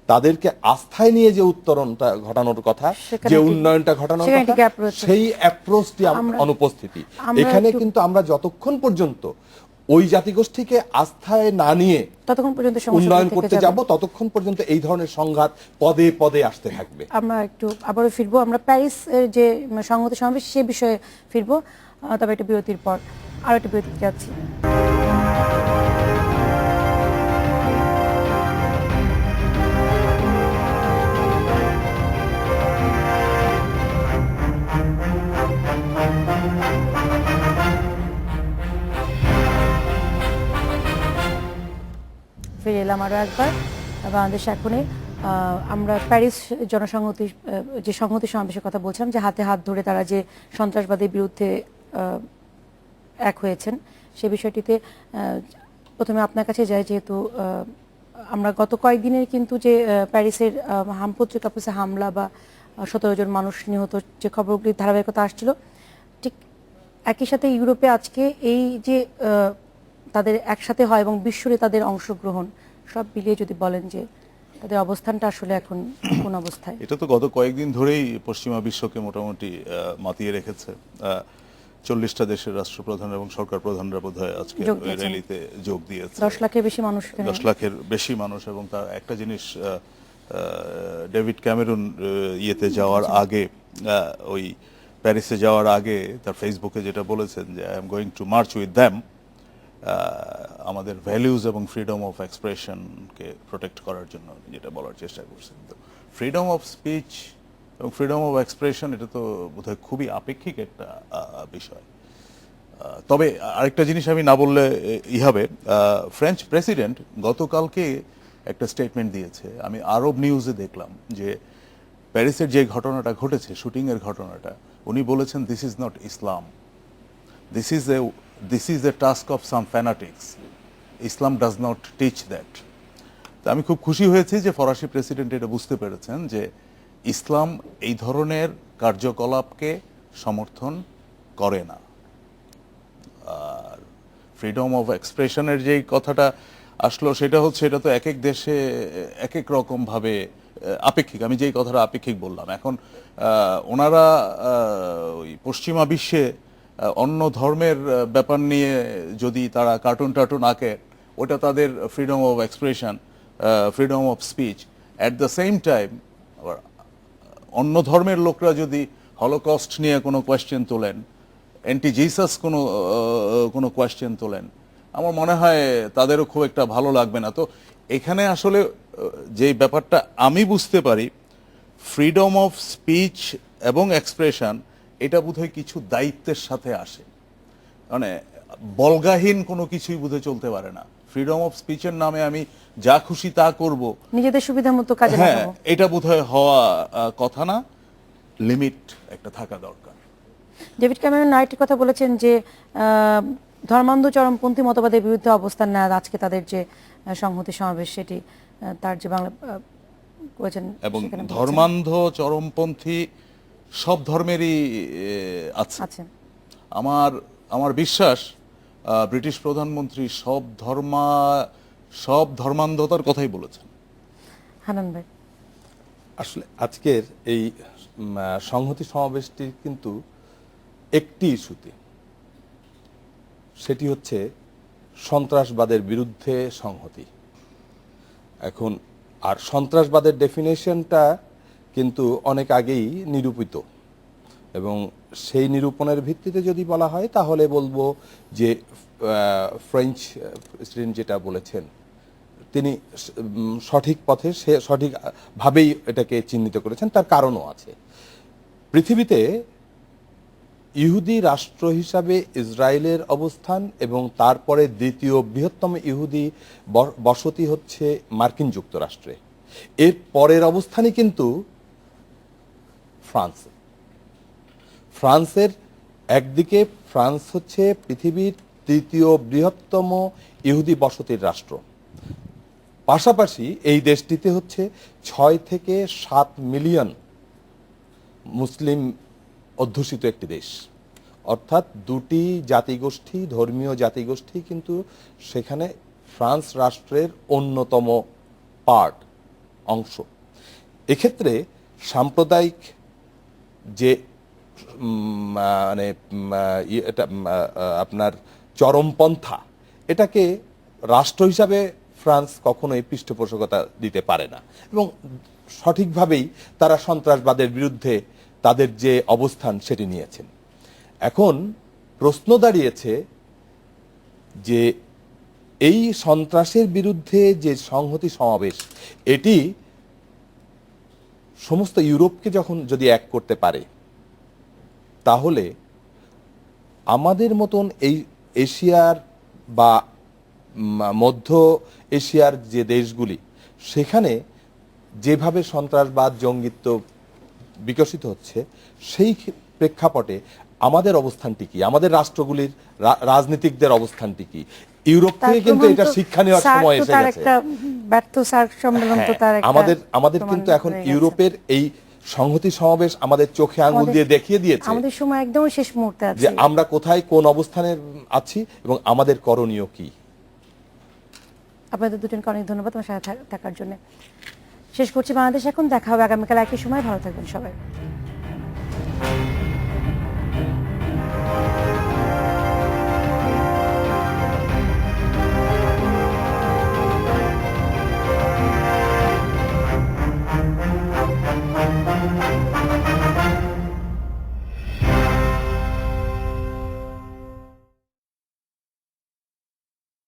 তাদেরকে আস্থায় নিয়ে যে উত্তরণটা ঘটানোর কথা, যে উন্নয়নটা ঘটানোর কথা, সেই অ্যাপ্রোচটি অনুপস্থিতি। এখানে কিন্তু আমরা যতক্ষণ পর্যন্ত ওই জাতিগোষ্ঠীকে আস্থায় না নিয়ে ততক্ষণ পর্যন্ত উন্নয়ন করতে যাব, ততক্ষণ পর্যন্ত এই ধরনের সংঘাত পদে পদে আসতে থাকবে। আমরা একটু আবারও ফিরবো, আমরা প্যারিস যে সংহতি সমাবেশ সে বিষয়ে ফিরবো, তবে একটা বিরতির পর আরো একটা বিরতিতে যাচ্ছি। ফিরে এলাম আরও একবার বাংলাদেশ এখনে। আমরা প্যারিস জনসংহতি যে সংহতি সমাবেশের কথা বলছিলাম, যে হাতে হাত ধরে তারা যে সন্ত্রাসবাদের বিরুদ্ধে এক হয়েছেন, সে বিষয়টিতে প্রথমে আপনার কাছে যাই, যেহেতু আমরা গত কয়েকদিনের কিন্তু যে প্যারিসের পত্রিকা প্রেসে হামলা বা 17 জন মানুষ নিহত যে খবরগুলির ধারাবাহিকতা আসছিল, ঠিক একই সাথে ইউরোপে আজকে এই যে তাদের একসাথে হয় এবং বিশ্বরে তাদের অংশগ্রহণ, সব মিলিয়ে যদি বলেন যে তাদের অবস্থানটা আসলে এখন কোন অবস্থায়? এটা তো গত কয়েকদিন ধরেই পশ্চিমা বিশ্বকে মোটামুটি মাতিয়ে রেখেছে। 40টা দেশের রাষ্ট্রপ্রধান এবং সরকার প্রধানরা বোধহয় আজকে র্যালিতে যোগ দিয়েছে। 10 লাখের বেশি মানুষ, 10 লাখের বেশি মানুষ। এবং তার একটা জিনিস, ডেভিড ক্যামেরুন ইয়েতে যাওয়ার আগে, ওই প্যারিসে যাওয়ার আগে তার ফেসবুকে যেটা বলেছেন যে I am going to March with them, আমাদের ভ্যালুজ এবং ফ্রিডম অফ এক্সপ্রেশনকে প্রোটেক্ট করার জন্য যেটা বলার চেষ্টা করছেন। তো ফ্রিডম অফ স্পিচ এবং ফ্রিডম অফ এক্সপ্রেশন এটা তো বোধহয় খুবই আপেক্ষিক একটা বিষয়। তবে আরেকটা জিনিস আমি না বললে হবে, ফ্রেঞ্চ প্রেসিডেন্ট গতকালকে একটা স্টেটমেন্ট দিয়েছে, আমি আরব নিউজে দেখলাম, যে প্যারিসের যে ঘটনাটা ঘটেছে, শুটিংয়ের ঘটনাটা, উনি বলেছেন this is not Islam, this is a task of some fanatics, Islam does not teach that. তো আমি খুব খুশি হয়েছি যে ফরাসি প্রেসিডেন্ট এটা বুঝতে পেরেছেন যে ইসলাম এই ধরনের কার্যকলাপকে সমর্থন করে না। আর ফ্রিডম অফ এক্সপ্রেশনের যেই কথাটা আসলো, সেটা হচ্ছে এটা তো এক এক দেশে এক এক রকম ভাবে আপেক্ষিক। আমি যেই কথাটা আপেক্ষিক বললাম, এখন ওনারা ওই পশ্চিমা বিশ্বে অন্য ধর্মের ব্যাপার নিয়ে যদি তারা কার্টুন টার্টুন আঁকে, ওটা তাদের freedom of expression, freedom of speech. At the same time আবার অন্য ধর্মের লোকরা যদি হলোকস্ট নিয়ে কোনো কোয়েশ্চেন তোলেন, অ্যান্টি জিসাস কোনো কোয়েশ্চেন তোলেন, আমার মনে হয় তাদেরও খুব একটা ভালো লাগবে না। তো এখানে আসলে যে ব্যাপারটা আমি বুঝতে পারি, ফ্রিডম অফ স্পিচ এবং এক্সপ্রেশন এটা বোধহয় কিছু দায়িত্বের সাথে আসে, মানে বলগাহীন কোনো কিছুই বোধহয় চলতে পারে না। ফ্রিডম অফ স্পিচের নামে আমি যা খুশি তা করব, নিজেদের সুবিধা মতো কাজে লাগাবো, এটা বোধহয় হওয়া কথা না, লিমিট একটা থাকা দরকার। ডেভিড ক্যামেরন আরেকটি কথা বলেছেন যে ধর্মান্ধ চরমপন্থী মতবাদের বিরুদ্ধে অবস্থান নেওয়া আজকে তাদের যে সংহতি সমাবেশ, সেটি তার যে বাংলা করেছেন। এবং ধর্মান্ধ চরমপন্থী সব ধর্মেরই আছে। আমার বিশ্বাস ব্রিটিশ প্রধানমন্ত্রী সব ধর্মান্ধতার কথাই বলেছেন। হানান ভাই, আসলে আজকের এই সংহতি সমাবেশটি কিন্তু একটি ইস্যুতে, সেটি হচ্ছে সন্ত্রাসবাদের বিরুদ্ধে সংহতি। এখন আর সন্ত্রাসবাদের ডেফিনেশনটা কিন্তু অনেক আগেই নিরূপিত, এবং সেই নিরূপণের ভিত্তিতে যদি বলা হয় তাহলে বলবো যে ফ্রেঞ্চ প্রেসিডেন্ট যেটা বলেছেন, তিনি সঠিক পথে, সে সঠিকভাবেই এটাকে চিহ্নিত করেছেন। তার কারণও আছে। পৃথিবীতে ইহুদি রাষ্ট্র হিসাবে ইসরায়েলের অবস্থান, এবং তারপরে দ্বিতীয় বৃহত্তম ইহুদি বসতি হচ্ছে মার্কিন যুক্তরাষ্ট্রে। এর পরের অবস্থানই কিন্তু ফ্রান্সের একদিকে ফ্রান্স হচ্ছে পৃথিবীর তৃতীয় বৃহত্তম ইহুদি বসতির রাষ্ট্র। পাশাপাশি এই দেশটিতে হচ্ছে 6 থেকে 7 মিলিয়ন মুসলিম অধ্যুষিত একটি দেশ, অর্থাৎ দুটি জাতিগোষ্ঠী, ধর্মীয় জাতিগোষ্ঠী কিন্তু সেখানে ফ্রান্স রাষ্ট্রের অন্যতম পার্ট, অংশ। এক্ষেত্রে সাম্প্রদায়িক যে মানে এটা আপনার চরমপন্থা, এটাকে রাষ্ট্র হিসাবে ফ্রান্স কখনোই পৃষ্ঠপোষকতা দিতে পারে না, এবং সঠিকভাবেই তারা সন্ত্রাসবাদের বিরুদ্ধে তাদের যে অবস্থান সেটি নিয়েছেন। এখন প্রশ্ন দাঁড়িয়েছে যে এই সন্ত্রাসের বিরুদ্ধে যে সংহতি সমাবেশ, এটি সমস্ত ইউরোপকে যখন যদি এক করতে পারে, তাহলে আমাদের মতন এই এশিয়ার বা মধ্য এশিয়ার যে দেশগুলি, সেখানে যেভাবে সন্ত্রাসবাদ জঙ্গিত্ব বিকশিত হচ্ছে, সেই প্রেক্ষাপটে আমাদের অবস্থানটি কি, আমাদের রাষ্ট্রগুলির রাজনীতিকদের অবস্থানটি কি? ইউরোপ থেকে কিন্তু এটা শিক্ষা নেওয়ার সময় এসে গেছে। একটা ব্যর্থ সার্ক সম্মেলন তো তার একটা আমাদের কিন্তু এখন ইউরোপের এই সংহতি সমাবেশ আমাদের চোখে আঙুল দিয়ে দেখিয়ে দিয়েছে আমাদের সময় একদম শেষ মুহূর্তে আছে, যে আমরা কোথায় কোন অবস্থানে আছি এবং আমাদের করণীয় কি। আপনাদের দুজনকে অনেক ধন্যবাদ আমার সাথে থাকার জন্য। শেষ করছি বাংলাদেশ এখন। দেখা হবে আগামীকাল একই সময়। ভালো থাকবেন সবাই।